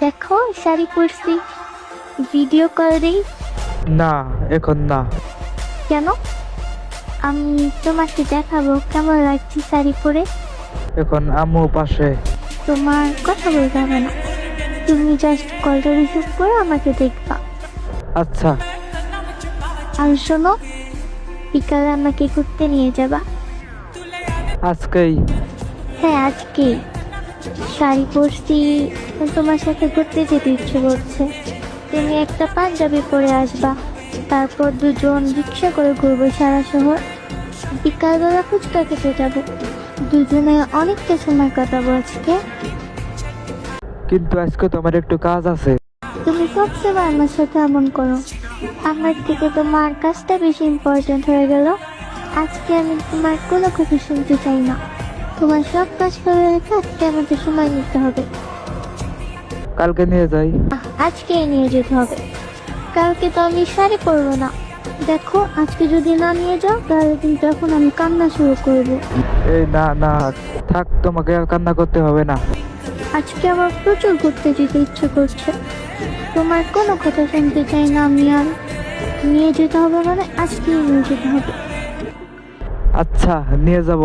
দেখো শাড়ি পরছি, video call দেই। না, এখন না। কেন? আমি তোমাকে দেখাবো কেমন লাগছে শাড়ি পরে। এখন আম্মু পাশে। তোমার কথা বলতে হবে না, তুমি জাস্ট কলটা রিসিভ করে আমাকে দেখবা। আচ্ছা। আর শোনো, বিকালে আমাকে ঘুরতে নিয়ে যাবা। আজকেই? হ্যাঁ আজকেই। শাড়ি পরছি, তোমার সাথে ঘুরতে যেতে ইচ্ছে করছে। তুমি একটা পাঞ্জাবি পরে আসবা, তারপর দুজন রিক্সা করে ঘুরবো সারা শহর। বিকালবেলা ফুচকা খেতে যাবো, দুজনে অনেকটা সময় কাটাবো আজকে। কিন্তু আজকে তোমার একটু কাজ আছে। তুমি সবসময় আমার সাথে এমন করো, আমার থেকে তোমার কাজটা বেশি ইম্পর্টেন্ট হয়ে গেল। আজকে আমি তোমার কোনো কথা শুনতে চাই না। তোমার সব কাজ করে রেখে আজকে আমাকে সময় নিতে হবে। কালকে নিয়ে যাই। আজকেই নিয়ে যেতে হবে, কালকে তো আমি শাড়ি পরবো না। দেখো আজকে যদি না নিয়ে যাও তাহলে কিন্তু এখন আমি কান্না শুরু করবো। এই না না, থাক, তোমাকে আর কান্না করতে হবে না। আজকে আমার প্রচুর ঘুরতে যেতে ইচ্ছে করছে, তোমার কোনো কথা শুনতে চাই না আমি আর। নিয়ে যেতে হবে মানে আজকেই নিয়ে যেতে হবে। আচ্ছা, নিয়ে যাব।